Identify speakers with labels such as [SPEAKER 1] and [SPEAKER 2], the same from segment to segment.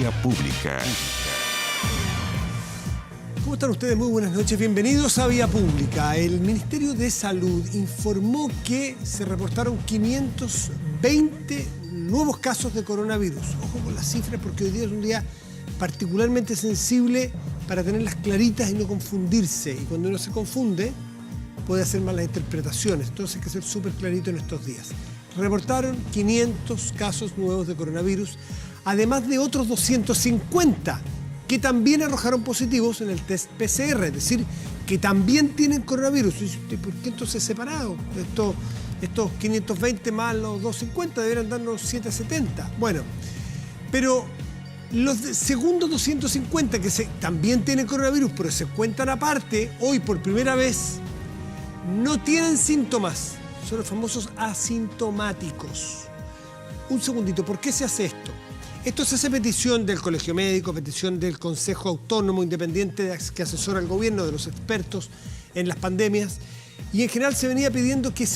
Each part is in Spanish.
[SPEAKER 1] Vía Pública.
[SPEAKER 2] ¿Cómo están ustedes? Muy buenas noches. Bienvenidos a Vía Pública. El Ministerio de Salud informó que se reportaron 520 nuevos casos de coronavirus. Ojo con las cifras porque hoy día es un día particularmente sensible para tenerlas claritas y no confundirse. Y cuando uno se confunde, puede hacer malas interpretaciones. Entonces hay que ser súper clarito en estos días. Reportaron 500 casos nuevos de coronavirus, además de otros 250 que también arrojaron positivos en el test PCR, es decir, que también tienen coronavirus. ¿Y por qué entonces separado? Estos 520 más los 250 deberían darnos 770. Bueno, pero los segundos 250 que también tienen coronavirus, pero se cuentan aparte, hoy por primera vez, no tienen síntomas. Son los famosos asintomáticos. Un segundito, ¿por qué se hace esto? Esto se hace a petición del Colegio Médico, a petición del Consejo Autónomo Independiente que asesora al gobierno, de los expertos en las pandemias. Y en general se venía pidiendo que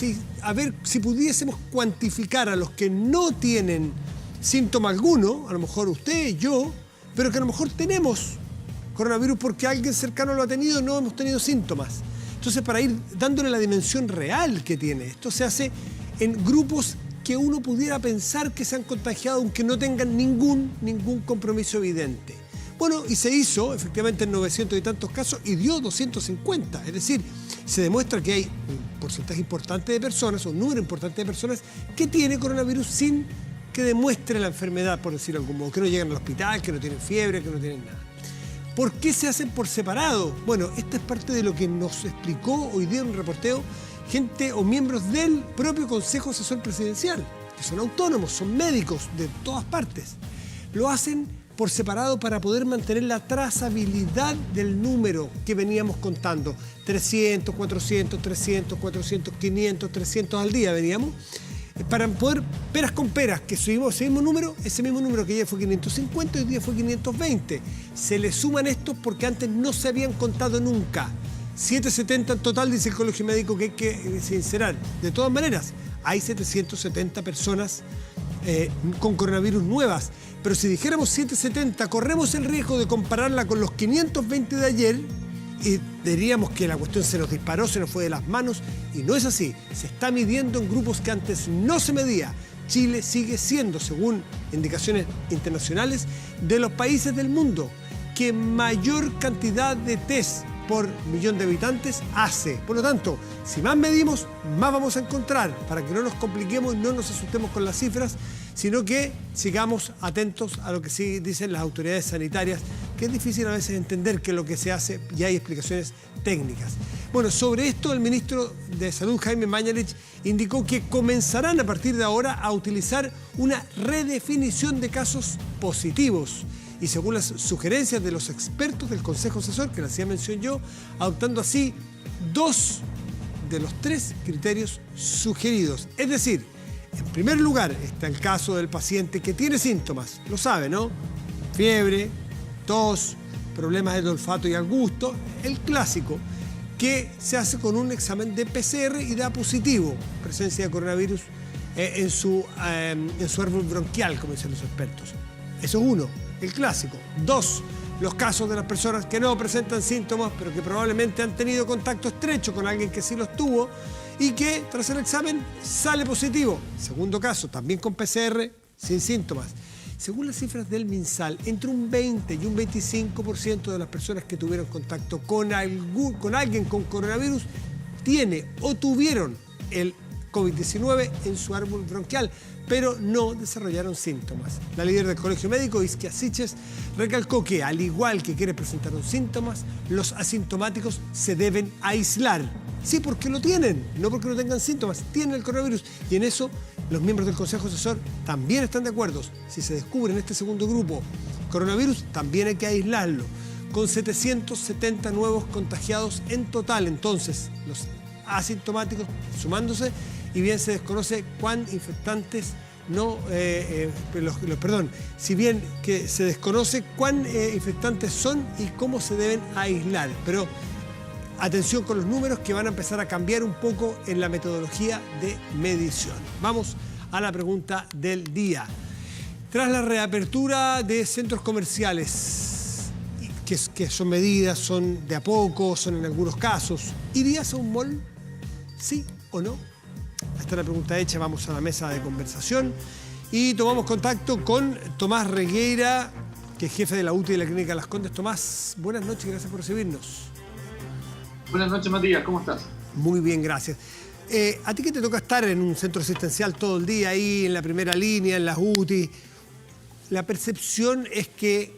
[SPEAKER 2] a ver si pudiésemos cuantificar a los que no tienen síntoma alguno, a lo mejor usted, yo, pero que a lo mejor tenemos coronavirus porque alguien cercano lo ha tenido y no hemos tenido síntomas. Entonces, para ir dándole la dimensión real que tiene, esto se hace en grupos que uno pudiera pensar que se han contagiado aunque no tengan ningún compromiso evidente. Bueno, y se hizo efectivamente en 900 y tantos casos y dio 250. Es decir, se demuestra que hay un porcentaje importante de personas, un número importante de personas que tiene coronavirus sin que demuestre la enfermedad, por decirlo de algún modo, que no llegan al hospital, que no tienen fiebre, que no tienen nada. ¿Por qué se hacen por separado? Bueno, esta es parte de lo que nos explicó hoy día en un reporteo gente o miembros del propio Consejo Asesor Presidencial, que son autónomos, son médicos de todas partes. Lo hacen por separado para poder mantener la trazabilidad del número que veníamos contando. 300, 400, 300, 400, 500, 300 al día veníamos. Para poder, peras con peras, que subimos ese mismo número que ayer fue 550 y hoy día fue 520. Se le suman estos porque antes no se habían contado nunca. 770 en total, dice el Colegio Médico, que hay que sincerar. De todas maneras, hay 770 personas con coronavirus nuevas. Pero si dijéramos 770, corremos el riesgo de compararla con los 520 de ayer y diríamos que la cuestión se nos disparó, se nos fue de las manos, y no es así. Se está midiendo en grupos que antes no se medía. Chile sigue siendo, según indicaciones internacionales, de los países del mundo que mayor cantidad de test por millón de habitantes hace. Por lo tanto, si más medimos, más vamos a encontrar, para que no nos compliquemos y no nos asustemos con las cifras, sino que sigamos atentos a lo que sí dicen las autoridades sanitarias, que es difícil a veces entender qué es lo que se hace y hay explicaciones técnicas. Bueno, sobre esto el ministro de Salud, Jaime Mañalich, indicó que comenzarán a partir de ahora a utilizar una redefinición de casos positivos. Y según las sugerencias de los expertos del Consejo Asesor, que le hacía mención yo, adoptando así 2 de los 3 criterios sugeridos. Es decir, en primer lugar está el caso del paciente que tiene síntomas, lo sabe, ¿no? Fiebre, tos, problemas del olfato y al gusto, el clásico, que se hace con un examen de PCR y da positivo, presencia de coronavirus en su árbol bronquial, como dicen los expertos. Eso es uno, el clásico. 2, los casos de las personas que no presentan síntomas, pero que probablemente han tenido contacto estrecho con alguien que sí los tuvo y que tras el examen sale positivo. Segundo caso, también con PCR, sin síntomas. Según las cifras del MinSal, entre un 20 y un 25% de las personas que tuvieron contacto con alguien con coronavirus tiene o tuvieron el COVID-19 en su árbol bronquial, pero no desarrollaron síntomas. La líder del Colegio Médico, Isquia Siches, recalcó que, al igual que quienes presentaron síntomas, los asintomáticos se deben aislar. Sí, porque lo tienen, no porque no tengan síntomas, tienen el coronavirus. Y en eso los miembros del Consejo Asesor también están de acuerdo. Si se descubre en este segundo grupo coronavirus, también hay que aislarlo. Con 770 nuevos contagiados en total, entonces, los asintomáticos sumándose, y bien se desconoce cuán infectantes si bien que se desconoce cuán infectantes son y cómo se deben aislar. Pero atención con los números que van a empezar a cambiar un poco en la metodología de medición. Vamos a la pregunta del día. Tras la reapertura de centros comerciales, que son medidas, son de a poco, son en algunos casos, ¿irías a un mall? ¿Sí o no? Esta es la pregunta hecha, vamos a la mesa de conversación y tomamos contacto con Tomás Regueira, que es jefe de la UTI de la Clínica Las Condes. Tomás, buenas noches, gracias por recibirnos.
[SPEAKER 1] Buenas noches, Matías, ¿cómo estás?
[SPEAKER 2] Muy bien, gracias. ¿A ti que te toca estar en un centro asistencial todo el día ahí, en la primera línea, en las UTI? La percepción es que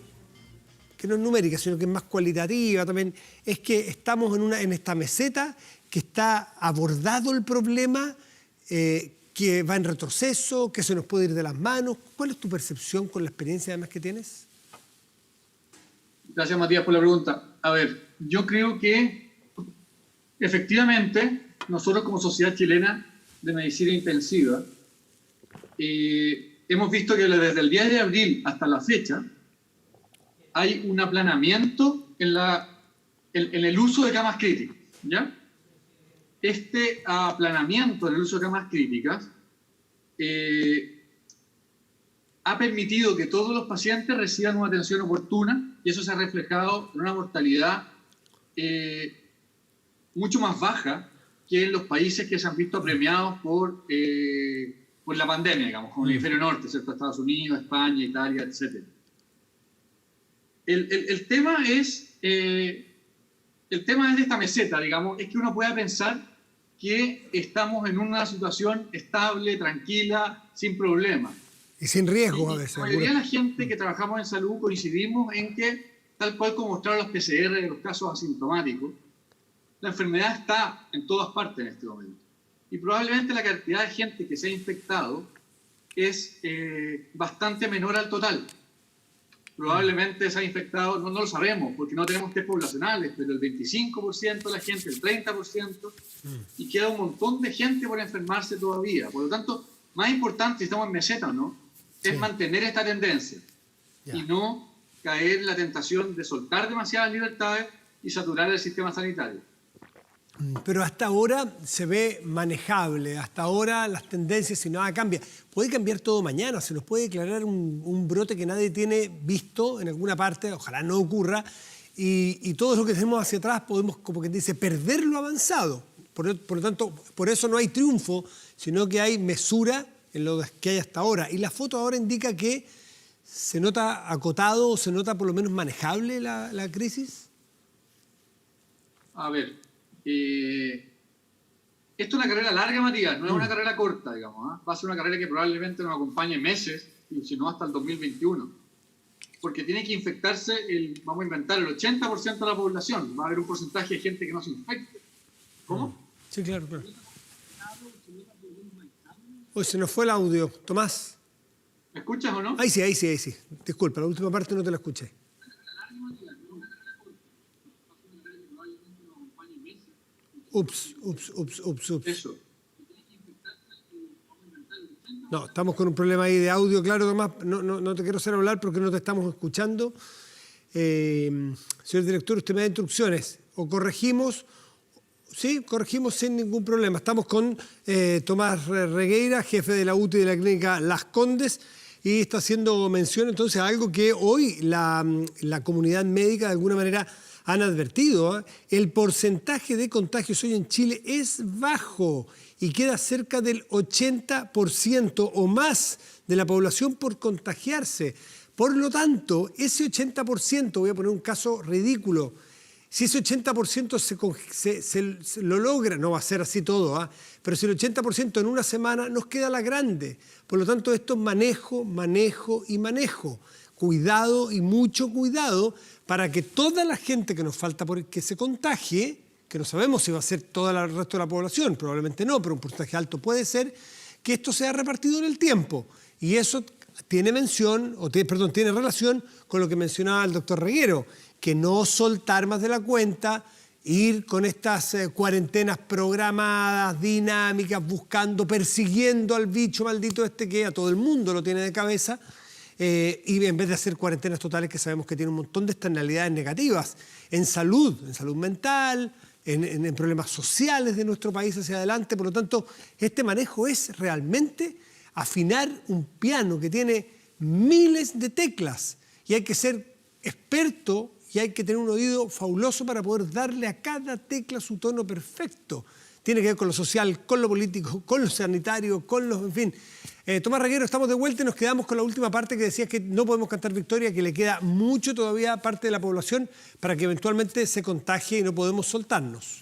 [SPEAKER 2] no es numérica, sino que es más cualitativa también, es que estamos en esta meseta, que está abordado el problema, que va en retroceso, que se nos puede ir de las manos. ¿Cuál es tu percepción con la experiencia además que tienes?
[SPEAKER 1] Gracias, Matías, por la pregunta. A ver, yo creo que efectivamente nosotros como Sociedad Chilena de Medicina Intensiva hemos visto que desde el 10 de abril hasta la fecha hay un aplanamiento en el uso de camas críticas, ¿ya? Este aplanamiento en el uso de camas críticas ha permitido que todos los pacientes reciban una atención oportuna y eso se ha reflejado en una mortalidad mucho más baja que en los países que se han visto apremiados por la pandemia, digamos, como el hemisferio norte, ¿cierto? Estados Unidos, España, Italia, etc. El tema es de esta meseta, digamos, es que uno pueda pensar que estamos en una situación estable, tranquila, sin problemas.
[SPEAKER 2] Y sin riesgo a veces.
[SPEAKER 1] La mayoría de la gente que trabajamos en salud coincidimos en que, tal cual como mostraron los PCR de los casos asintomáticos, la enfermedad está en todas partes en este momento. Y probablemente la cantidad de gente que se ha infectado es bastante menor al total. Probablemente se ha infectado, no lo sabemos, porque no tenemos test poblacionales, pero el 25% de la gente, el 30%, y queda un montón de gente por enfermarse todavía. Por lo tanto, más importante, si estamos en meseta o no, es mantener esta tendencia y no caer en la tentación de soltar demasiadas libertades y saturar el sistema sanitario.
[SPEAKER 2] Pero hasta ahora se ve manejable, hasta ahora las tendencias, si nada cambia. Puede cambiar todo mañana, se nos puede declarar un brote que nadie tiene visto en alguna parte, ojalá no ocurra, y todo lo que tenemos hacia atrás podemos, como quien dice, perder lo avanzado. Por lo tanto, por eso no hay triunfo, sino que hay mesura en lo que hay hasta ahora. Y la foto ahora indica que se nota acotado, o se nota por lo menos manejable la crisis.
[SPEAKER 1] A ver, esto es una carrera larga, Matías, no es una carrera corta, digamos. Va a ser una carrera que probablemente nos acompañe meses, y si no hasta el 2021. Porque tiene que infectarse, vamos a inventar, el 80% de la población. Va a haber un porcentaje de gente que no se infecte. ¿Cómo?
[SPEAKER 2] Sí, claro. Uy, se nos fue el audio. Tomás.
[SPEAKER 1] ¿Me escuchas o no?
[SPEAKER 2] Ahí sí. Disculpa, la última parte no te la escuché. Ups.
[SPEAKER 1] Eso.
[SPEAKER 2] No, estamos con un problema ahí de audio, claro, Tomás. No te quiero hacer hablar porque no te estamos escuchando. Señor director, usted me da instrucciones. O corregimos. Sí, corregimos sin ningún problema. Estamos con Tomás Regueira, jefe de la UTI de la Clínica Las Condes, y está haciendo mención entonces a algo que hoy la comunidad médica de alguna manera han advertido. El porcentaje de contagios hoy en Chile es bajo y queda cerca del 80% o más de la población por contagiarse. Por lo tanto, ese 80%, voy a poner un caso ridículo, si ese 80% se lo logra, no va a ser así todo, pero si el 80% en una semana nos queda la grande. Por lo tanto, esto es manejo. Cuidado y mucho cuidado para que toda la gente que nos falta por que se contagie, que no sabemos si va a ser todo el resto de la población, probablemente no, pero un porcentaje alto puede ser, que esto sea repartido en el tiempo. Y eso tiene tiene relación con lo que mencionaba el doctor Reguero, que no soltar más de la cuenta, ir con estas cuarentenas programadas, dinámicas, persiguiendo al bicho maldito que a todo el mundo lo tiene de cabeza, y en vez de hacer cuarentenas totales que sabemos que tienen un montón de externalidades negativas en salud mental, en problemas sociales de nuestro país hacia adelante. Por lo tanto, este manejo es realmente afinar un piano que tiene miles de teclas y hay que ser experto y hay que tener un oído fabuloso para poder darle a cada tecla su tono perfecto. Tiene que ver con lo social, con lo político, con lo sanitario, en fin. Tomás Reguero, estamos de vuelta y nos quedamos con la última parte que decías que no podemos cantar victoria, que le queda mucho todavía a parte de la población para que eventualmente se contagie y no podemos soltarnos.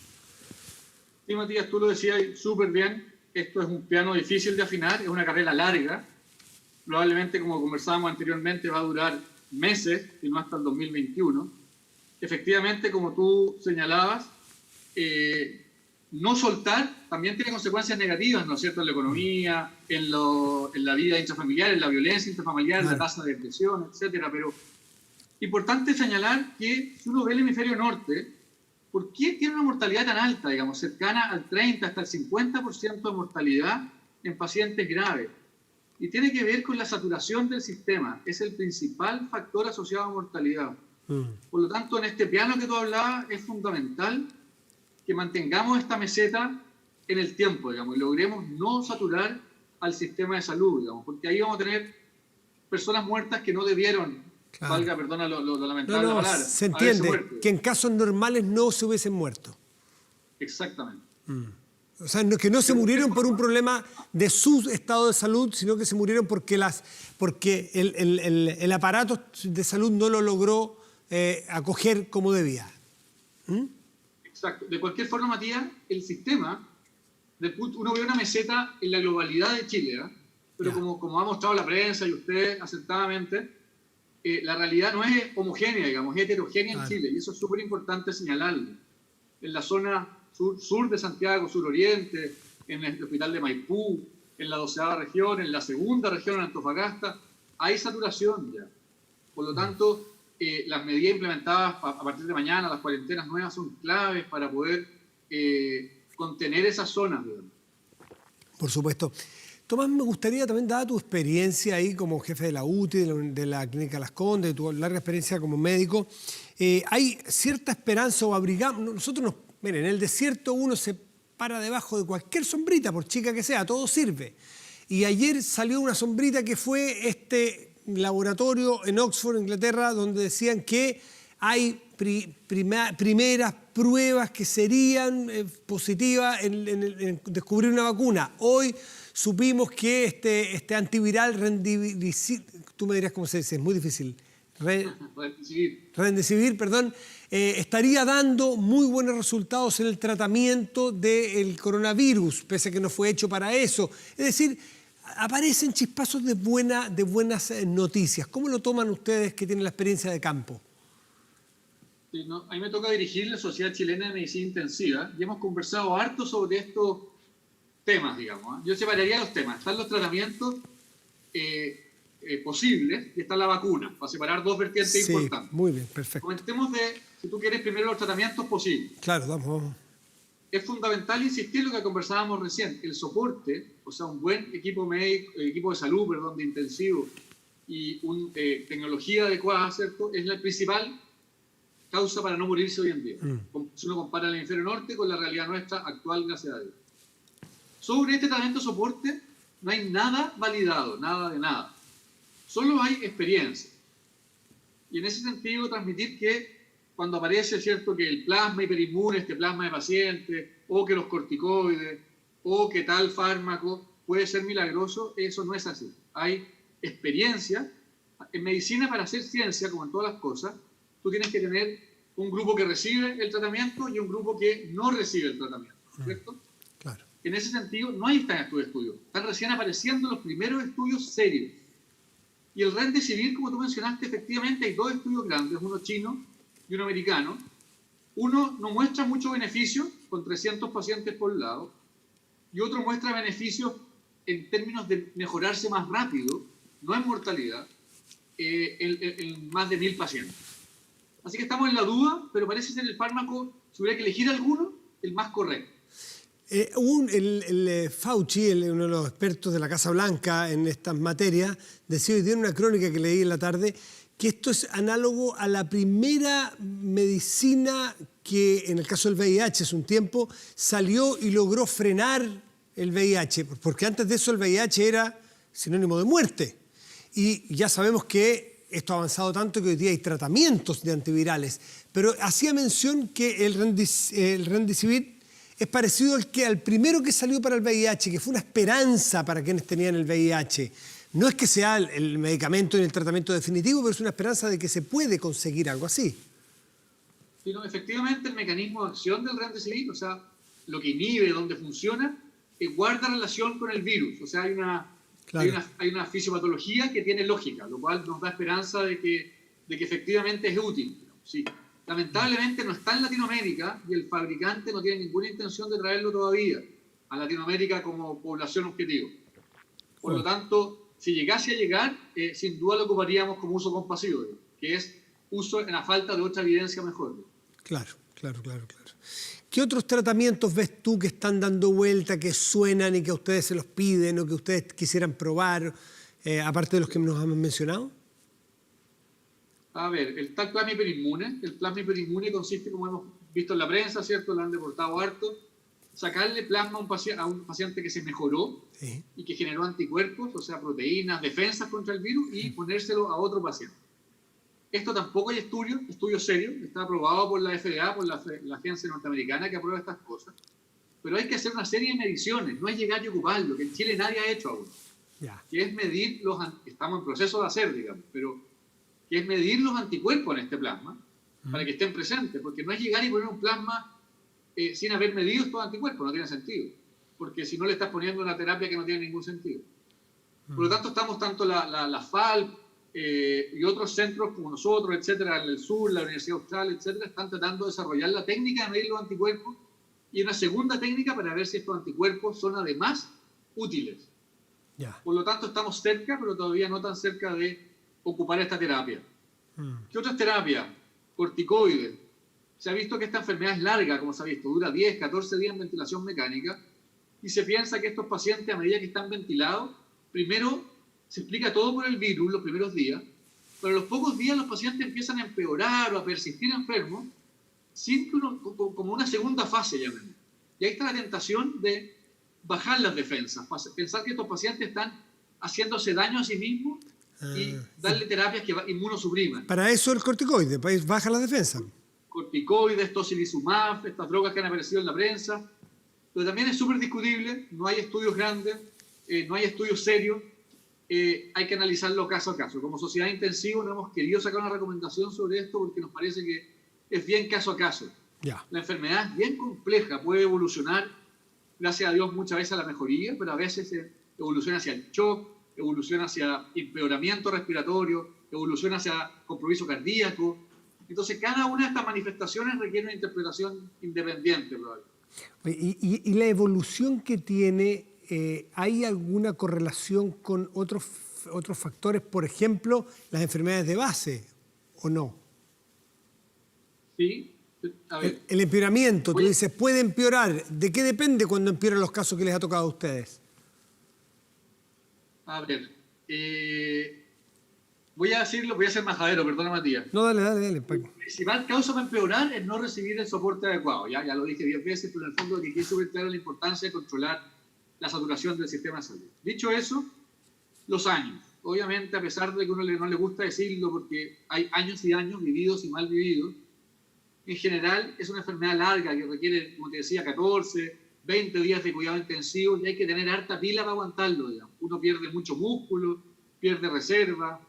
[SPEAKER 1] Sí, Matías, tú lo decías súper bien. Esto es un piano difícil de afinar, es una carrera larga. Probablemente, como conversábamos anteriormente, va a durar meses y no hasta el 2021. Efectivamente, como tú señalabas, no soltar también tiene consecuencias negativas, ¿no es cierto?, en la economía, en la vida intrafamiliar, en la violencia intrafamiliar, en la tasa de depresión, etcétera. Pero importante señalar que si uno ve el hemisferio norte, ¿por qué tiene una mortalidad tan alta, digamos, cercana al 30 hasta el 50% de mortalidad en pacientes graves? Y tiene que ver con la saturación del sistema. Es el principal factor asociado a mortalidad. Por lo tanto, en este piano que tú hablabas, es fundamental que mantengamos esta meseta en el tiempo, digamos, y logremos no saturar al sistema de salud, digamos, porque ahí vamos a tener personas muertas que no debieron,
[SPEAKER 2] claro,
[SPEAKER 1] valga, perdona lo lamentable de la palabra,
[SPEAKER 2] se entiende que en casos normales no se hubiesen muerto.
[SPEAKER 1] Exactamente.
[SPEAKER 2] O sea, que no se murieron por un problema de su estado de salud, sino que se murieron porque el aparato de salud no lo logró acoger como debía.
[SPEAKER 1] Exacto. De cualquier forma, Matías, el sistema, uno ve una meseta en la globalidad de Chile, ¿eh? Pero como ha mostrado la prensa y usted acertadamente, la realidad no es homogénea, digamos, es heterogénea en Chile, y eso es súper importante señalarlo. En la zona sur de Santiago, suroriente, en el hospital de Maipú, en la 12ª región, en la 2ª región, en Antofagasta, hay saturación ya. Por lo tanto, las medidas implementadas a partir de mañana, las cuarentenas nuevas, son claves para poder contener esas zonas, digamos.
[SPEAKER 2] Por supuesto. Tomás, me gustaría también, dada tu experiencia ahí como jefe de la UTI, de la Clínica Las Condes, tu larga experiencia como médico, ¿hay cierta esperanza o abrigamos? Miren, en el desierto uno se para debajo de cualquier sombrita, por chica que sea, todo sirve. Y ayer salió una sombrita que fue este laboratorio en Oxford, Inglaterra, donde decían que hay primeras pruebas que serían positivas en descubrir una vacuna. Hoy supimos que este antiviral tú me dirás cómo se dice, es muy difícil. Remdesivir, perdón, estaría dando muy buenos resultados en el tratamiento del coronavirus, pese a que no fue hecho para eso. Es decir, aparecen chispazos de buenas noticias. ¿Cómo lo toman ustedes que tienen la experiencia de campo?
[SPEAKER 1] Sí, a mí me toca dirigir la Sociedad Chilena de Medicina Intensiva y hemos conversado harto sobre estos temas, digamos. Yo separaría los temas. Están los tratamientos posibles y está la vacuna, para separar dos vertientes importantes.
[SPEAKER 2] Muy bien, perfecto.
[SPEAKER 1] Comentemos si tú quieres, primero los tratamientos posibles.
[SPEAKER 2] Claro, vamos.
[SPEAKER 1] Es fundamental insistir en lo que conversábamos recién, el soporte, o sea, un buen equipo de salud, de intensivo y una tecnología adecuada, ¿cierto? Es la principal causa para no morirse hoy en día. Si uno compara el hemisferio norte con la realidad nuestra actual, gracias a Dios. Sobre este tratamiento soporte no hay nada validado, nada de nada. Solo hay experiencia. Y en ese sentido transmitir que cuando aparece, ¿cierto?, que el plasma hiperinmune, este plasma de paciente, o que los corticoides, o que tal fármaco puede ser milagroso, eso no es así. Hay experiencia. En medicina, para hacer ciencia, como en todas las cosas, tú tienes que tener un grupo que recibe el tratamiento y un grupo que no recibe el tratamiento, ¿cierto?
[SPEAKER 2] Claro. En
[SPEAKER 1] ese sentido, no hay estos estudios. Están recién apareciendo los primeros estudios serios. Y el Remdesivir, como tú mencionaste, efectivamente hay dos estudios grandes, uno chino y uno americano. Uno no muestra mucho beneficio, con 300 pacientes por lado, y otro muestra beneficios en términos de mejorarse más rápido, no en mortalidad, en más de 1000 pacientes. Así que estamos en la duda, pero parece ser el fármaco, si hubiera que elegir alguno, el más correcto.
[SPEAKER 2] El Fauci, uno de los expertos de la Casa Blanca en estas materias, decía hoy día en una crónica que leí en la tarde que esto es análogo a la primera medicina que, en el caso del VIH, hace un tiempo, salió y logró frenar el VIH, porque antes de eso el VIH era sinónimo de muerte. Y ya sabemos que esto ha avanzado tanto que hoy día hay tratamientos de antivirales. Pero hacía mención que el Remdesivir es parecido al primero que salió para el VIH, que fue una esperanza para quienes tenían el VIH. No es que sea el medicamento ni el tratamiento definitivo, pero es una esperanza de que se puede conseguir algo así.
[SPEAKER 1] Sí, no, efectivamente, el mecanismo de acción del Remdesivir, o sea, lo que inhibe, donde funciona, guarda relación con el virus. O sea, hay una fisiopatología que tiene lógica, lo cual nos da esperanza de que efectivamente es útil. Sí. Lamentablemente no está en Latinoamérica y el fabricante no tiene ninguna intención de traerlo todavía a Latinoamérica como población objetivo. Por lo tanto, si llegase a llegar, sin duda lo ocuparíamos como uso compasivo, que es uso en la falta de otra evidencia mejor.
[SPEAKER 2] Claro. ¿Qué otros tratamientos ves tú que están dando vuelta, que suenan y que a ustedes se los piden o que ustedes quisieran probar, aparte de los que nos han mencionado?
[SPEAKER 1] A ver, el tal plasma hiperinmune. El plasma hiperinmune consiste, como hemos visto en la prensa, ¿cierto? Lo han deportado harto. Sacarle plasma a un paciente que se mejoró y que generó anticuerpos, o sea, proteínas, defensas contra el virus, y ponérselo a otro paciente. Esto tampoco hay estudios serios. Está aprobado por la FDA, por la agencia norteamericana que aprueba estas cosas. Pero hay que hacer una serie de mediciones. No es llegar y ocuparlo, que en Chile nadie ha hecho aún. Que es medir estamos en proceso de hacer, digamos, pero que es medir los anticuerpos en este plasma para que estén presentes, porque no es llegar y poner un plasma sin haber medido estos anticuerpos, no tiene sentido, porque si no le estás poniendo una terapia que no tiene ningún sentido. Por lo tanto, estamos tanto la FAL y otros centros como nosotros, etcétera, en el sur, la Universidad Austral, etcétera, están tratando de desarrollar la técnica de medir los anticuerpos y una segunda técnica para ver si estos anticuerpos son además útiles. Por lo tanto, estamos cerca, pero todavía no tan cerca de ocupar esta terapia. ¿Qué otras terapias? Corticoides. Se ha visto que esta enfermedad es larga, como se ha visto, dura 10, 14 días en ventilación mecánica, y se piensa que estos pacientes, a medida que están ventilados, primero se explica todo por el virus los primeros días, pero a los pocos días los pacientes empiezan a empeorar o a persistir enfermos, como una segunda fase, llamemos. Y ahí está la tentación de bajar las defensas, pensar que estos pacientes están haciéndose daño a sí mismos y darle terapias que inmunosupriman.
[SPEAKER 2] Para eso el corticoide, baja la defensa.
[SPEAKER 1] Corticoides, tocilizumab, estas drogas que han aparecido en la prensa, pero también es súper discutible, no hay estudios grandes, no hay estudios serios, hay que analizarlo caso a caso. Como sociedad intensiva no hemos querido sacar una recomendación sobre esto porque nos parece que es bien caso a caso. La enfermedad es bien compleja, puede evolucionar, gracias a Dios, muchas veces a la mejoría, pero a veces evoluciona hacia el shock, evoluciona hacia empeoramiento respiratorio, evoluciona hacia compromiso cardíaco. Entonces, cada una de estas manifestaciones requiere una interpretación independiente, probablemente.
[SPEAKER 2] ¿Y la evolución que tiene, hay alguna correlación con otros factores, por ejemplo, las enfermedades de base, o no?
[SPEAKER 1] Sí. A ver.
[SPEAKER 2] El empeoramiento, tú dices, puede empeorar. ¿De qué depende cuando empeoran los casos que les ha tocado a ustedes?
[SPEAKER 1] A ver, voy a ser majadero, perdona Matías.
[SPEAKER 2] No, dale.
[SPEAKER 1] La principal causa para empeorar es no recibir el soporte adecuado. Ya lo dije 10 veces, pero en el fondo lo que quiero subrayar es la importancia de controlar la saturación del sistema de salud. Dicho eso, los años. Obviamente, a pesar de que a uno no le gusta decirlo, porque hay años y años vividos y mal vividos, en general es una enfermedad larga que requiere, como te decía, 14, 20 días de cuidado intensivo y hay que tener harta pila para aguantarlo, digamos. Uno pierde mucho músculo, pierde reserva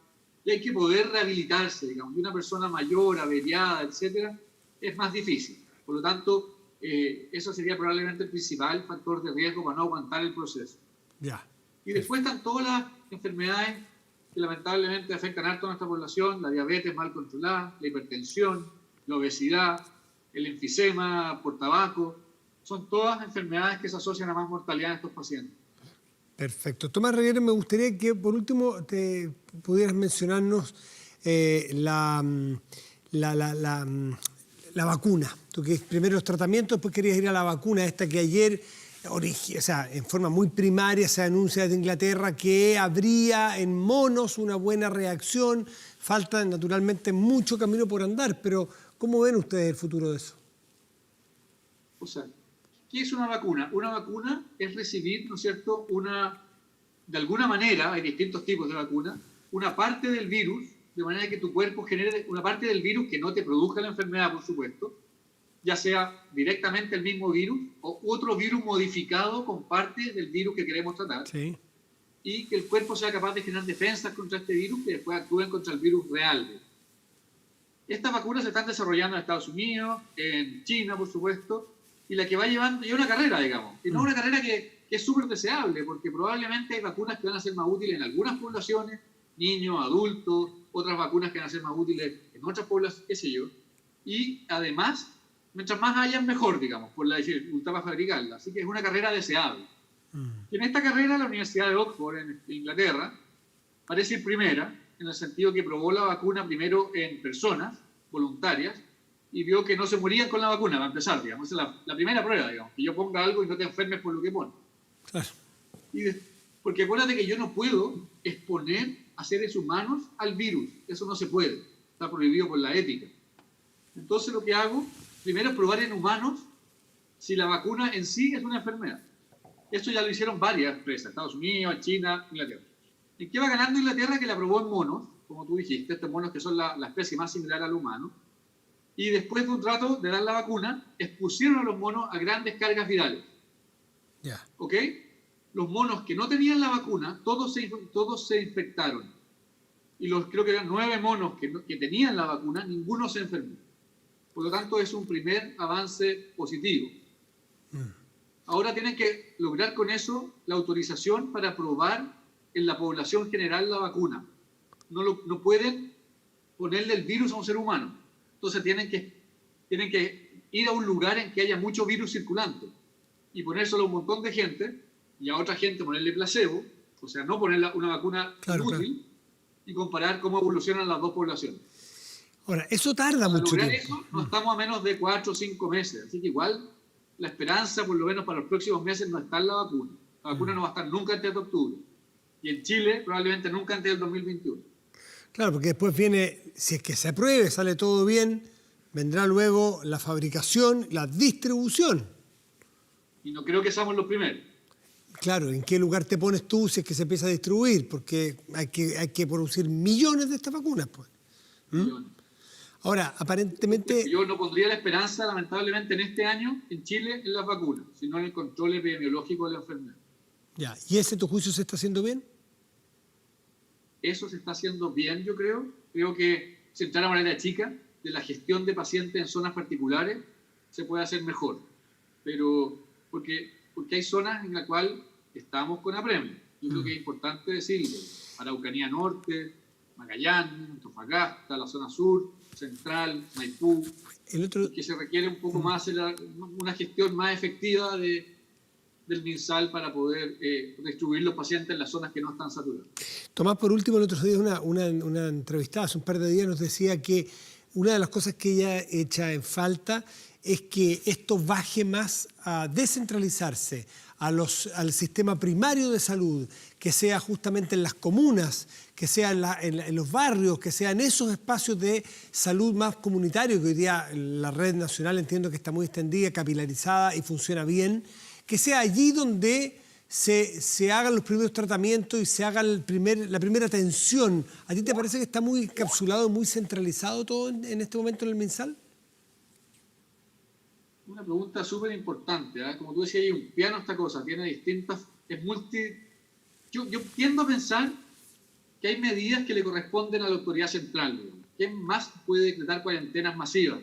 [SPEAKER 1] y hay que poder rehabilitarse, digamos. Y una persona mayor, averiada, etcétera, es más difícil. Por lo tanto, eso sería probablemente el principal factor de riesgo para no aguantar el proceso. Y después están todas las enfermedades que lamentablemente afectan harto a nuestra población, la diabetes mal controlada, la hipertensión, la obesidad, el enfisema por tabaco, son todas enfermedades que se asocian a más mortalidad en estos pacientes.
[SPEAKER 2] Perfecto. Tomás Reguero, me gustaría que por último te pudieras mencionarnos la vacuna. Tú que primero los tratamientos, después querías ir a la vacuna, esta que ayer, en forma muy primaria, se anuncia desde Inglaterra que habría en monos una buena reacción. Falta naturalmente mucho camino por andar, pero ¿cómo ven ustedes el futuro de eso?
[SPEAKER 1] O sea, ¿qué es una vacuna? Una vacuna es recibir, ¿no es cierto?, de alguna manera, hay distintos tipos de vacuna, una parte del virus, de manera que tu cuerpo genere una parte del virus que no te produzca la enfermedad, por supuesto, ya sea directamente el mismo virus o otro virus modificado con parte del virus que queremos tratar,
[SPEAKER 2] Sí.
[SPEAKER 1] y que el cuerpo sea capaz de generar defensas contra este virus que después actúen contra el virus real. Estas vacunas se están desarrollando en Estados Unidos, en China, por supuesto, y la que va llevando, y es una carrera, digamos, y no una carrera que es súper deseable, porque probablemente hay vacunas que van a ser más útiles en algunas poblaciones, niños, adultos, otras vacunas que van a ser más útiles en otras poblaciones, qué sé yo, y además, mientras más hayan, mejor, digamos, por la dificultad para fabricarla. Así que es una carrera deseable. Y en esta carrera, la Universidad de Oxford, en Inglaterra, parece ir primera, en el sentido que probó la vacuna primero en personas voluntarias y vio que no se morían con la vacuna, para empezar, digamos. Esa es la primera prueba, digamos, que yo ponga algo y no te enfermes por lo que pones.
[SPEAKER 2] Claro.
[SPEAKER 1] Porque acuérdate que yo no puedo exponer a seres humanos al virus. Eso no se puede. Está prohibido por la ética. Entonces lo que hago, primero es probar en humanos si la vacuna en sí es una enfermedad. Esto ya lo hicieron varias empresas, Estados Unidos, China, Inglaterra. ¿En qué va ganando Inglaterra? Que la probó en monos, como tú dijiste, estos monos que son la especie más similar al humano. Y después de un rato de dar la vacuna, expusieron a los monos a grandes cargas virales.
[SPEAKER 2] Ya.
[SPEAKER 1] ¿Ok? Los monos que no tenían la vacuna, todos se infectaron. Y creo que eran 9 monos que tenían la vacuna, ninguno se enfermó. Por lo tanto, es un primer avance positivo. Ahora tienen que lograr con eso la autorización para probar en la población general la vacuna. No pueden ponerle el virus a un ser humano. Entonces tienen que ir a un lugar en que haya mucho virus circulante y ponérselo a un montón de gente y a otra gente ponerle placebo, o sea, no poner una vacuna inútil, y comparar cómo evolucionan las dos poblaciones.
[SPEAKER 2] Ahora, eso tarda mucho
[SPEAKER 1] Para lograr
[SPEAKER 2] tiempo.
[SPEAKER 1] eso, no estamos a menos de 4 o 5 meses. Así que igual la esperanza, por lo menos para los próximos meses, no está en la vacuna. La vacuna no va a estar nunca antes de octubre. Y en Chile, probablemente nunca antes del 2021.
[SPEAKER 2] Claro, porque después viene, si es que se apruebe, sale todo bien, vendrá luego la fabricación, la distribución.
[SPEAKER 1] Y no creo que seamos los primeros.
[SPEAKER 2] Claro, ¿en qué lugar te pones tú si es que se empieza a distribuir? Porque hay que producir millones de estas vacunas, pues.
[SPEAKER 1] Millones.
[SPEAKER 2] Ahora, aparentemente...
[SPEAKER 1] Yo no pondría la esperanza, lamentablemente, en este año, en Chile, en las vacunas, sino en el control epidemiológico de la enfermedad.
[SPEAKER 2] Ya, ¿y ese, tu juicio, se está haciendo bien?
[SPEAKER 1] Eso se está haciendo bien, yo creo. Creo que, si entrar a manera chica, de la gestión de pacientes en zonas particulares, se puede hacer mejor. Pero, porque hay zonas en las cuales estamos con apremio. Yo creo que es importante decirlo. Araucanía Norte, Magallanes, Antofagasta, la zona sur, Central, Maipú, que se requiere un poco más, una gestión más efectiva del MinSal para poder distribuir los pacientes en las zonas que no están saturadas.
[SPEAKER 2] Tomás, por último, el otro día una entrevistada hace un par de días nos decía que una de las cosas que ella echa en falta es que esto baje más a descentralizarse al sistema primario de salud, que sea justamente en las comunas, que sea en los barrios, que sea en esos espacios de salud más comunitarios, que hoy día la red nacional entiendo que está muy extendida, capilarizada y funciona bien, que sea allí donde se hagan los primeros tratamientos y se haga la primera atención. ¿A ti te parece que está muy encapsulado, muy centralizado todo en este momento en el MinSal?
[SPEAKER 1] Una pregunta súper importante, ¿eh? Como tú decías, hay un piano esta cosa, tiene distintas, es multi... Yo tiendo a pensar que hay medidas que le corresponden a la autoridad central, digamos. ¿Quién más puede decretar cuarentenas masivas?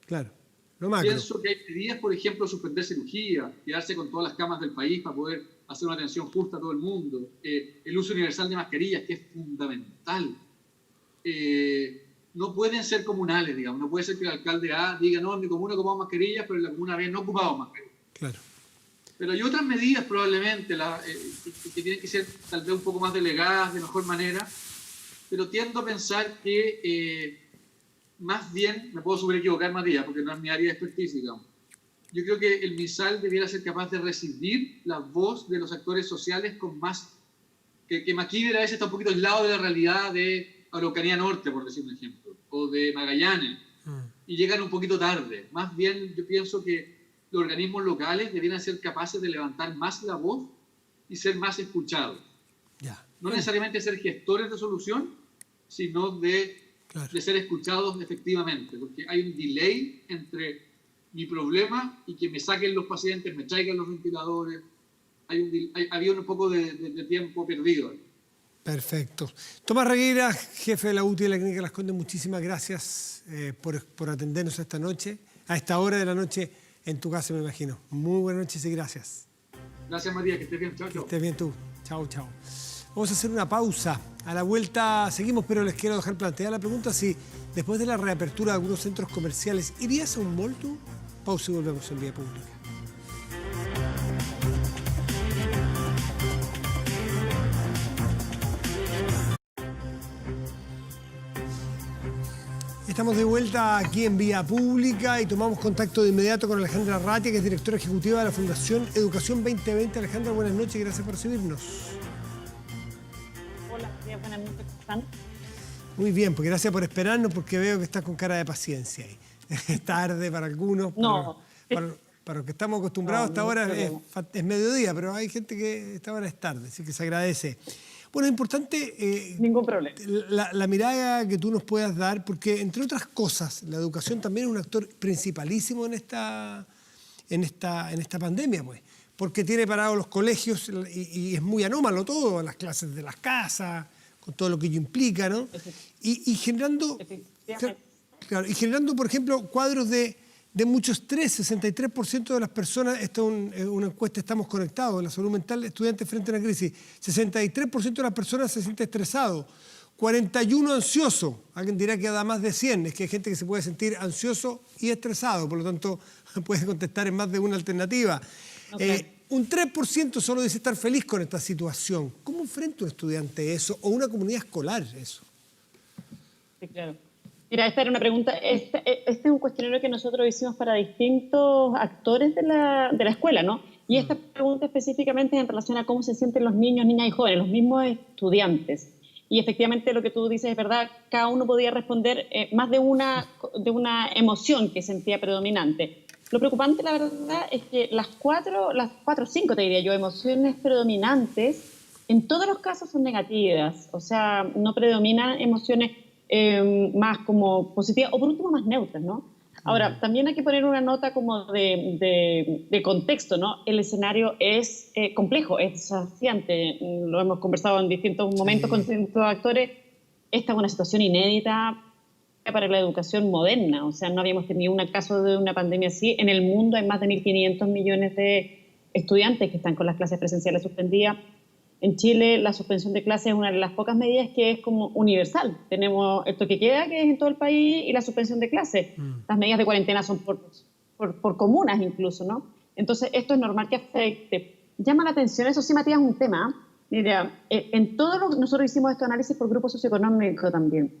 [SPEAKER 2] Claro, lo macro.
[SPEAKER 1] Pienso que hay medidas, por ejemplo, suspender cirugía, quedarse con todas las camas del país para poder hacer una atención justa a todo el mundo, el uso universal de mascarillas, que es fundamental. No pueden ser comunales, digamos. No puede ser que el alcalde A diga, no, en mi comuna ocupamos mascarillas, pero en la comuna B no ocupamos mascarillas.
[SPEAKER 2] Claro.
[SPEAKER 1] Pero hay otras medidas probablemente que tienen que ser tal vez un poco más delegadas, de mejor manera, pero tiendo a pensar que más bien, me puedo súper equivocar, Matías, porque no es mi área de expertise, digamos. Yo creo que el MinSal debiera ser capaz de recibir la voz de los actores sociales con más... Que McKeever a veces está un poquito aislado de la realidad de Araucanía Norte, por decir un ejemplo, o de Magallanes, y llegan un poquito tarde. Más bien, yo pienso que los organismos locales debieran ser capaces de levantar más la voz y ser más escuchados.
[SPEAKER 2] Ya.
[SPEAKER 1] no necesariamente ser gestores de solución, sino de ser escuchados efectivamente, porque hay un delay entre mi problema y que me saquen los pacientes, me traigan los ventiladores. Había un poco de tiempo perdido.
[SPEAKER 2] Perfecto. Tomás Regueira, jefe de la UTI de la Clínica Las Condes, muchísimas gracias por atendernos esta noche, a esta hora de la noche en tu casa, me imagino. Muy buenas noches y gracias.
[SPEAKER 1] Gracias, María, que estés bien. Chao, chao.
[SPEAKER 2] Que estés bien tú. Chao, chao. Vamos a hacer una pausa. A la vuelta seguimos, pero les quiero dejar planteada la pregunta si después de la reapertura de algunos centros comerciales, ¿irías a un mall tú? Pausa y volvemos en Vía Pública. Estamos de vuelta aquí en Vía Pública y tomamos contacto de inmediato con Alejandra Ratia, que es directora ejecutiva de la Fundación Educación 2020. Alejandra, buenas noches y gracias por recibirnos.
[SPEAKER 3] Hola, buenas noches, ¿cómo están?
[SPEAKER 2] Muy bien, pues gracias por esperarnos, porque veo que estás con cara de paciencia ahí. Es tarde para algunos,
[SPEAKER 3] no.
[SPEAKER 2] para los que estamos acostumbrados hasta ahora es mediodía, pero hay gente que esta hora es tarde, así que se agradece. Bueno, es importante
[SPEAKER 3] ningún problema.
[SPEAKER 2] La mirada que tú nos puedas dar, porque entre otras cosas, la educación también es un actor principalísimo en esta pandemia, pues, porque tiene parados los colegios y es muy anómalo todo, las clases de las casas, con todo lo que ello implica, ¿no? Y generando, claro, y generando, por ejemplo, cuadros de mucho estrés. 63% de las personas, esto es una encuesta, estamos conectados, la salud mental de estudiantes frente a una crisis, 63% de las personas se siente estresado, 41% ansioso, alguien dirá que da más de 100, es que hay gente que se puede sentir ansioso y estresado, por lo tanto puede contestar en más de una alternativa. Okay. Un 3% solo dice estar feliz con esta situación. ¿Cómo enfrenta un estudiante eso o una comunidad escolar eso?
[SPEAKER 3] Sí, claro. Mira, esta era una pregunta, este es un cuestionario que nosotros hicimos para distintos actores de la escuela, ¿no? Y esta pregunta específicamente es en relación a cómo se sienten los niños, niñas y jóvenes, los mismos estudiantes. Y efectivamente lo que tú dices es verdad, cada uno podía responder más de una emoción que sentía predominante. Lo preocupante, la verdad, es que las cuatro o cinco, te diría yo, emociones predominantes, en todos los casos son negativas, o sea, no predominan emociones más como positivas o por último más neutras, ¿no? Ahora, también hay que poner una nota como de contexto, ¿no? El escenario es complejo, es desafiante, lo hemos conversado en distintos momentos con distintos actores. Esta es una situación inédita para la educación moderna, o sea, no habíamos tenido un caso de una pandemia así. En el mundo hay más de 1.500 millones de estudiantes que están con las clases presenciales suspendidas. En Chile, la suspensión de clases es una de las pocas medidas que es como universal. Tenemos el toque de queda, que es en todo el país, y la suspensión de clases. Las medidas de cuarentena son por comunas incluso, ¿no? Entonces, esto es normal que afecte. Llama la atención, eso sí, Matías, un tema. Mira, nosotros hicimos este análisis por grupo socioeconómico también.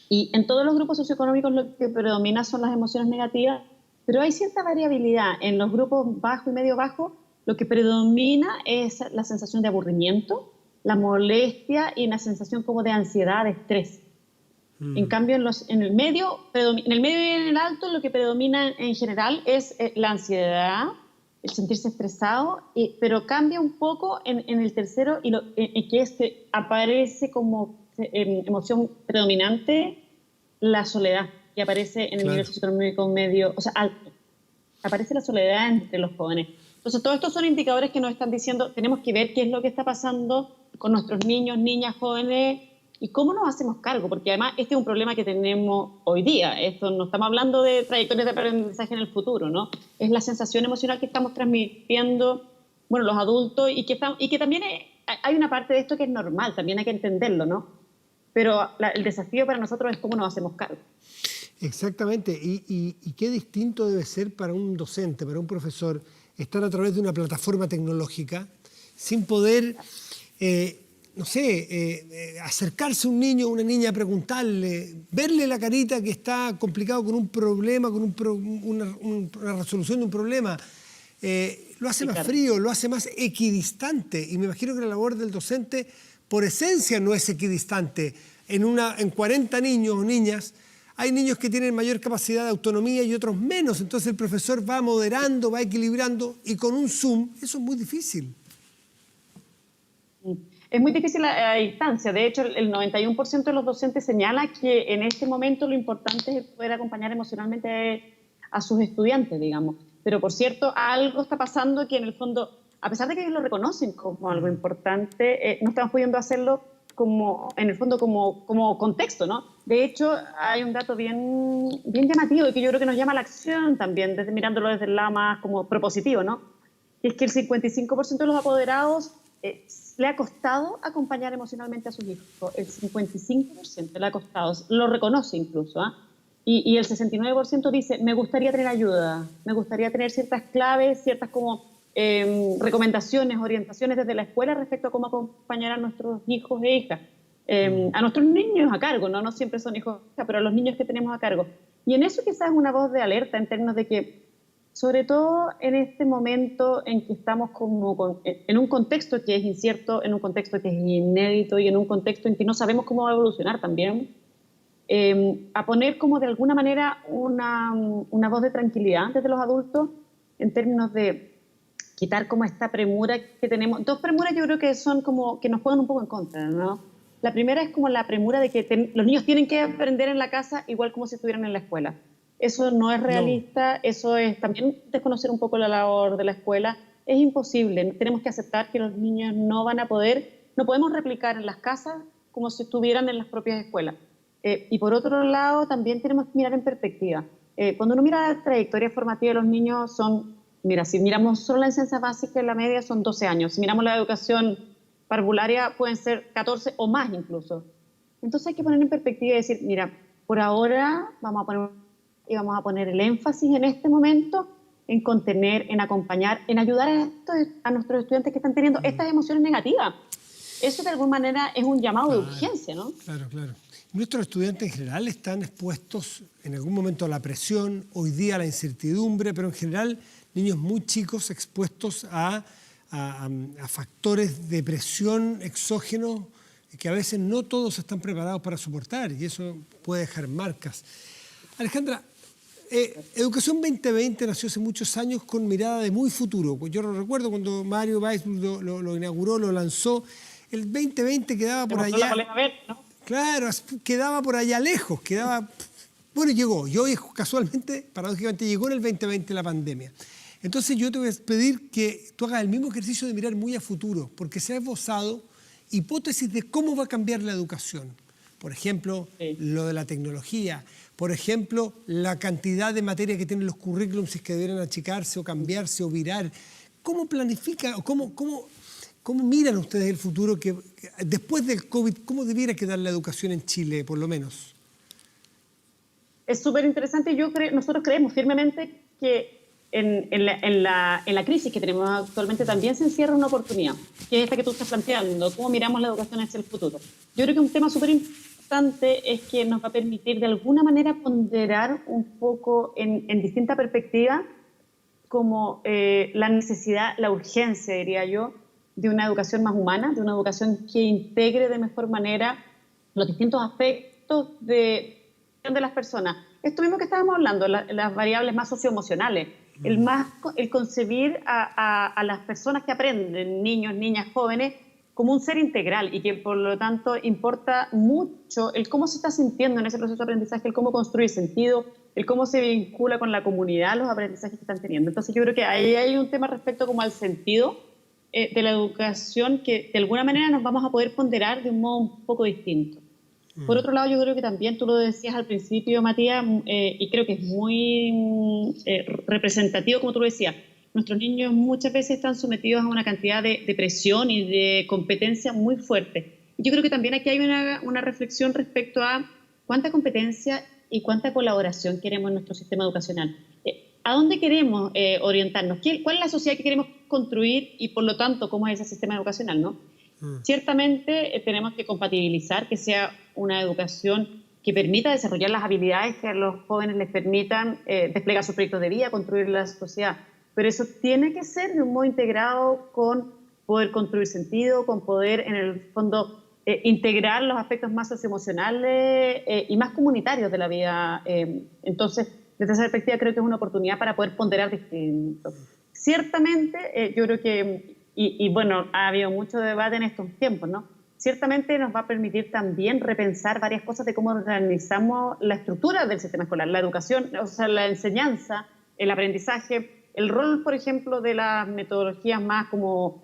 [SPEAKER 3] Y en todos los grupos socioeconómicos lo que predomina son las emociones negativas, pero hay cierta variabilidad. En los grupos bajo y medio bajo, lo que predomina es la sensación de aburrimiento, la molestia y una sensación como de ansiedad, de estrés. En cambio, en el medio y en el alto, lo que predomina en general es la ansiedad, el sentirse estresado, pero cambia un poco en el tercero, que es que aparece como emoción predominante la soledad, que aparece en el nivel socioeconómico medio, o sea, alto. Aparece la soledad entre los jóvenes. Entonces, todos estos son indicadores que nos están diciendo, tenemos que ver qué es lo que está pasando con nuestros niños, niñas, jóvenes y cómo nos hacemos cargo, porque además este es un problema que tenemos hoy día. Esto no estamos hablando de trayectorias de aprendizaje en el futuro, ¿no? Es la sensación emocional que estamos transmitiendo, bueno, los adultos y que también hay una parte de esto que es normal, también hay que entenderlo, ¿no? Pero el desafío para nosotros es cómo nos hacemos cargo.
[SPEAKER 2] Exactamente, y qué distinto debe ser para un docente, para un profesor, estar a través de una plataforma tecnológica sin poder, acercarse a un niño o una niña a preguntarle, verle la carita que está complicado con un problema, con una resolución de un problema. Lo hace más frío, lo hace más equidistante, y me imagino que la labor del docente por esencia no es equidistante. En 40 niños o niñas hay niños que tienen mayor capacidad de autonomía y otros menos, entonces el profesor va moderando, va equilibrando, y con un Zoom eso es muy difícil.
[SPEAKER 3] Es muy difícil a distancia. De hecho, el 91% de los docentes señala que en este momento lo importante es poder acompañar emocionalmente a sus estudiantes, digamos. Pero, por cierto, algo está pasando que en el fondo, a pesar de que ellos lo reconocen como algo importante, no estamos pudiendo hacerlo como, en el fondo, como contexto, ¿no? De hecho, hay un dato bien llamativo y que yo creo que nos llama a la acción también, mirándolo desde el lado más como propositivo, ¿no? Que es que el 55% de los apoderados le ha costado acompañar emocionalmente a sus hijos. El 55% le ha costado, lo reconoce incluso, ¿eh? Y el 69% dice, me gustaría tener ayuda, me gustaría tener ciertas claves, ciertas como recomendaciones, orientaciones desde la escuela respecto a cómo acompañar a nuestros hijos e hijas, a nuestros niños a cargo, ¿no? No siempre son hijos, pero a los niños que tenemos a cargo. Y en eso quizás es una voz de alerta en términos de que, sobre todo en este momento en que estamos en un contexto que es incierto, en un contexto que es inédito y en un contexto en que no sabemos cómo va a evolucionar también, a poner como de alguna manera una voz de tranquilidad desde los adultos en términos de quitar como esta premura que tenemos. Dos premuras yo creo que son como que nos juegan un poco en contra, ¿no? La primera es como la premura de que los niños tienen que aprender en la casa igual como si estuvieran en la escuela. Eso no es realista, eso es también desconocer un poco la labor de la escuela. Es imposible, tenemos que aceptar que los niños no podemos replicar en las casas como si estuvieran en las propias escuelas. Y por otro lado, también tenemos que mirar en perspectiva. Cuando uno mira la trayectoria formativa de los niños si miramos solo la enseñanza básica en la media son 12 años, si miramos la educación parvularia pueden ser 14 o más incluso. Entonces hay que poner en perspectiva y decir, mira, por ahora vamos a poner el énfasis en este momento en contener, en acompañar, en ayudar a nuestros estudiantes que están teniendo estas emociones negativas. Eso de alguna manera es un llamado de urgencia, ¿no?
[SPEAKER 2] Claro. Nuestros estudiantes en general están expuestos en algún momento a la presión, hoy día a la incertidumbre, pero en general niños muy chicos expuestos a factores de presión exógenos que a veces no todos están preparados para soportar y eso puede dejar marcas. Alejandra, Educación 2020 nació hace muchos años con mirada de muy futuro. Yo lo recuerdo cuando Mario Weissbull lo inauguró, lo lanzó. El 2020 quedaba por allá. Claro, quedaba por allá lejos, bueno, llegó. Y hoy casualmente, paradójicamente, llegó en el 2020 la pandemia. Entonces yo te voy a pedir que tú hagas el mismo ejercicio de mirar muy a futuro, porque se ha esbozado hipótesis de cómo va a cambiar la educación. Por ejemplo, lo de la tecnología. Por ejemplo, la cantidad de materia que tienen los currículums, si es que deberían achicarse o cambiarse o virar. ¿Cómo planifican o cómo miran ustedes el futuro que después del COVID, cómo debiera quedar la educación en Chile, por lo menos?
[SPEAKER 3] Es súper interesante. Nosotros creemos firmemente que en la crisis que tenemos actualmente también se encierra una oportunidad, que es esta que tú estás planteando, cómo miramos la educación hacia el futuro. Yo creo que un tema súper importante es que nos va a permitir de alguna manera ponderar un poco en distinta perspectiva como la necesidad, la urgencia, diría yo, de una educación más humana, de una educación que integre de mejor manera los distintos aspectos de las personas. Esto mismo que estábamos hablando, las variables más socioemocionales, el concebir a las personas que aprenden, niños, niñas, jóvenes, como un ser integral y que por lo tanto importa mucho el cómo se está sintiendo en ese proceso de aprendizaje, el cómo construir sentido, el cómo se vincula con la comunidad, los aprendizajes que están teniendo. Entonces yo creo que ahí hay un tema respecto como al sentido de la educación que de alguna manera nos vamos a poder ponderar de un modo un poco distinto. Por otro lado, yo creo que también tú lo decías al principio, Matías, y creo que es muy representativo, como tú lo decías, nuestros niños muchas veces están sometidos a una cantidad de presión y de competencia muy fuerte. Yo creo que también aquí hay una reflexión respecto a cuánta competencia y cuánta colaboración queremos en nuestro sistema educacional. ¿A dónde queremos orientarnos? ¿Cuál es la sociedad que queremos construir y, por lo tanto, cómo es ese sistema educacional, ¿no? Ciertamente tenemos que compatibilizar que sea una educación que permita desarrollar las habilidades que a los jóvenes les permitan desplegar sus proyectos de vida, construir la sociedad. Pero eso tiene que ser de un modo integrado con poder construir sentido, con poder, en el fondo, integrar los aspectos más socioemocionales y más comunitarios de la vida. Entonces, desde esa perspectiva creo que es una oportunidad para poder ponderar distinto. Ciertamente, yo creo que y bueno, ha habido mucho debate en estos tiempos, ¿no? Ciertamente nos va a permitir también repensar varias cosas de cómo organizamos la estructura del sistema escolar, la educación, o sea, la enseñanza, el aprendizaje, el rol, por ejemplo, de las metodologías más como,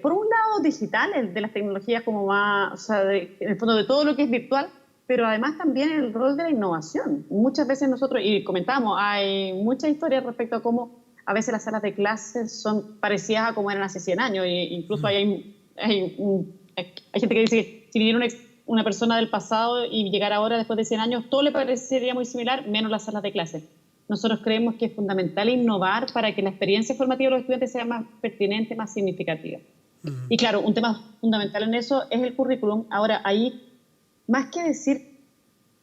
[SPEAKER 3] por un lado, digitales, de las tecnologías como más, o sea, en el fondo de todo lo que es virtual, pero además también el rol de la innovación. Muchas veces nosotros, y comentábamos, hay muchas historias respecto a cómo a veces las salas de clases son parecidas a como eran hace 100 años, e incluso hay gente que dice que si viniera una persona del pasado y llegara ahora después de 100 años, todo le parecería muy similar, menos las salas de clases. Nosotros creemos que es fundamental innovar para que la experiencia formativa de los estudiantes sea más pertinente, más significativa. Y claro, un tema fundamental en eso es el currículum. Ahora, ahí, más que decir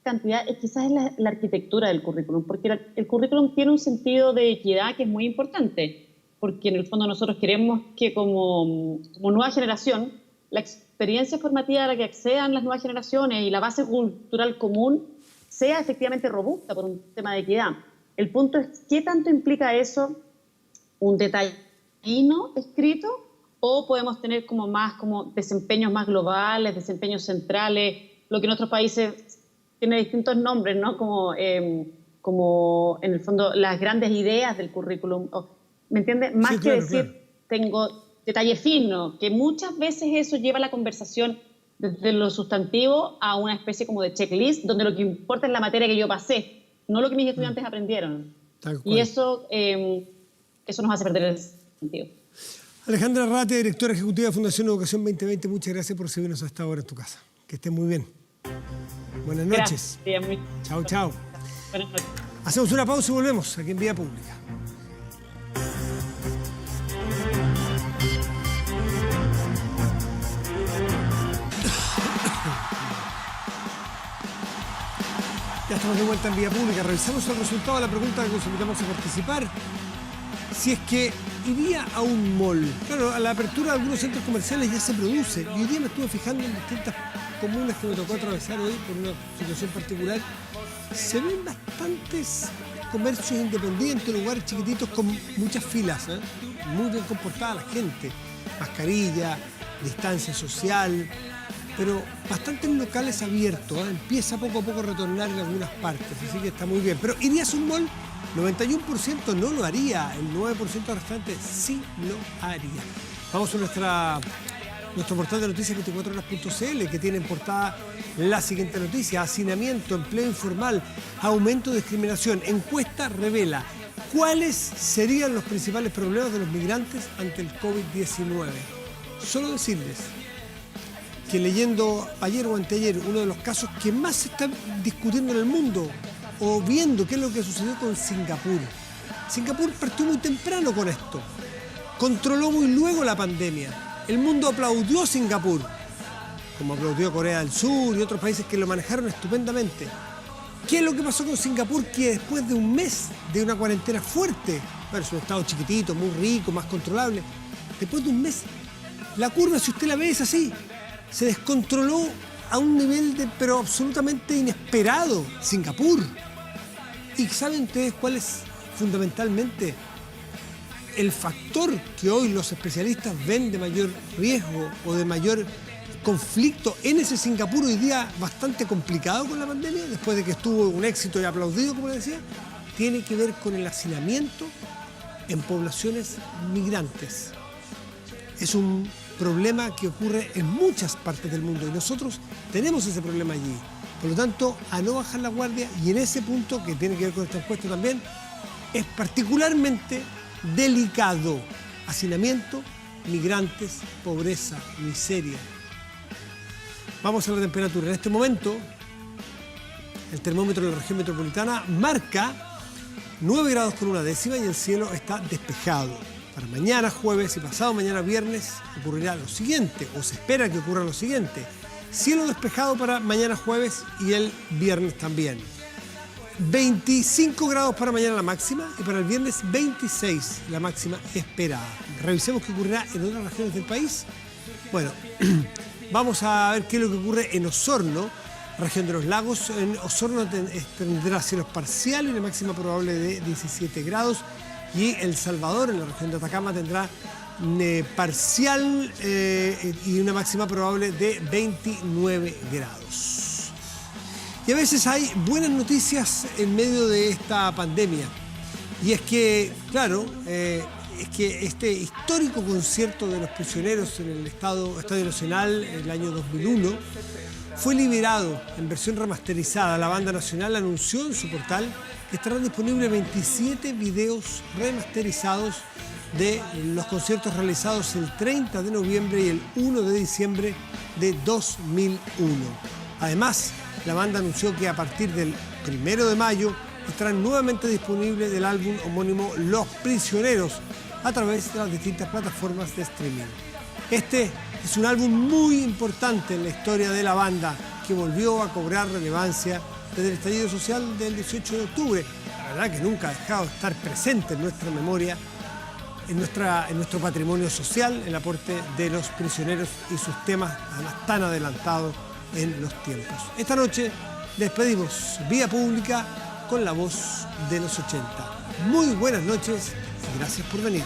[SPEAKER 3] cantidad, quizás es la arquitectura del currículum, porque el currículum tiene un sentido de equidad que es muy importante, porque en el fondo nosotros queremos que como nueva generación, la experiencia formativa a la que accedan las nuevas generaciones y la base cultural común sea efectivamente robusta por un tema de equidad. El punto es, ¿qué tanto implica eso? ¿Un detallino escrito? ¿O podemos tener como desempeños más globales, desempeños centrales, lo que en otros países tiene distintos nombres, ¿no? Como en el fondo las grandes ideas del currículum. ¿Me entiendes? Más sí, claro, que decir, claro, tengo detalle fino, que muchas veces eso lleva la conversación desde lo sustantivo a una especie como de checklist, donde lo que importa es la materia que yo pasé, no lo que mis estudiantes aprendieron. Y eso nos hace perder el sentido.
[SPEAKER 2] Alejandra Arratia, directora ejecutiva de Fundación Educación 2020, muchas gracias por recibirnos a esta hora en tu casa. Que estés muy bien. Buenas noches.
[SPEAKER 3] Gracias.
[SPEAKER 2] Chao, chao.
[SPEAKER 3] Buenas noches.
[SPEAKER 2] Hacemos una pausa y volvemos aquí en Vía Pública. Ya estamos de vuelta en Vía Pública. Revisamos el resultado de la pregunta que nos invitamos a participar. Si es que iría a un mall. Claro, a la apertura de algunos centros comerciales ya se produce. Y hoy día me estuve fijando en distintas comunas que me tocó atravesar hoy por una situación particular. Se ven bastantes comercios independientes, lugares chiquititos con muchas filas, ¿eh? Muy bien comportada la gente. Mascarilla, distancia social, pero bastantes locales abiertos, ¿eh? Empieza poco a poco a retornar en algunas partes, así que está muy bien. Pero ¿irías a un mall? 91% no lo haría, el 9% restante sí lo haría. Vamos a nuestro portal de noticias 24horas.cl, que tiene en portada la siguiente noticia: hacinamiento, empleo informal, aumento de discriminación. Encuesta revela cuáles serían los principales problemas de los migrantes ante el COVID-19. Solo decirles que leyendo ayer o anteayer uno de los casos que más se está discutiendo en el mundo, o viendo qué es lo que sucedió con Singapur. Singapur partió muy temprano con esto. Controló muy luego la pandemia. El mundo aplaudió a Singapur, como aplaudió Corea del Sur y otros países que lo manejaron estupendamente. ¿Qué es lo que pasó con Singapur? Que después de un mes de una cuarentena fuerte, bueno, es un estado chiquitito, muy rico, más controlable, después de un mes, la curva, si usted la ve, es así. Se descontroló a un nivel pero absolutamente inesperado. Singapur. ¿Y saben ustedes cuál es fundamentalmente el factor que hoy los especialistas ven de mayor riesgo o de mayor conflicto en ese Singapur hoy día bastante complicado con la pandemia, después de que estuvo un éxito y aplaudido, como le decía? Tiene que ver con el hacinamiento en poblaciones migrantes. Es un problema que ocurre en muchas partes del mundo y nosotros tenemos ese problema allí. Por lo tanto, a no bajar la guardia, y en ese punto, que tiene que ver con esta encuesta también, es particularmente delicado. Hacinamiento, migrantes, pobreza, miseria. Vamos a la temperatura. En este momento, el termómetro de la región metropolitana marca 9 grados con 1/10 y el cielo está despejado. Para mañana jueves y pasado mañana viernes ocurrirá lo siguiente, o se espera que ocurra lo siguiente: cielo despejado para mañana jueves y el viernes también. 25 grados para mañana la máxima y para el viernes 26 la máxima esperada. Revisemos qué ocurrirá en otras regiones del país. Bueno, vamos a ver qué es lo que ocurre en Osorno, región de los lagos. En Osorno tendrá cielos parciales y una máxima probable de 17 grados. Y El Salvador, en la región de Atacama, tendrá parcial y una máxima probable de 29 grados. Y a veces hay buenas noticias en medio de esta pandemia. Y es que, claro, es que este histórico concierto de los prisioneros en el Estadio Nacional en el año 2001 fue liberado en versión remasterizada. La banda nacional anunció en su portal que estarán disponibles 27 videos remasterizados de los conciertos realizados el 30 de noviembre y el 1 de diciembre de 2001. Además, la banda anunció que a partir del 1 de mayo estarán nuevamente disponibles del álbum homónimo Los Prisioneros a través de las distintas plataformas de streaming. Este es un álbum muy importante en la historia de la banda que volvió a cobrar relevancia desde el estallido social del 18 de octubre. La verdad que nunca ha dejado de estar presente en nuestra memoria, en nuestro patrimonio social, el aporte de los prisioneros y sus temas además tan adelantados en los tiempos. Esta noche despedimos Vía Pública con la voz de los 80. Muy buenas noches y gracias por venir.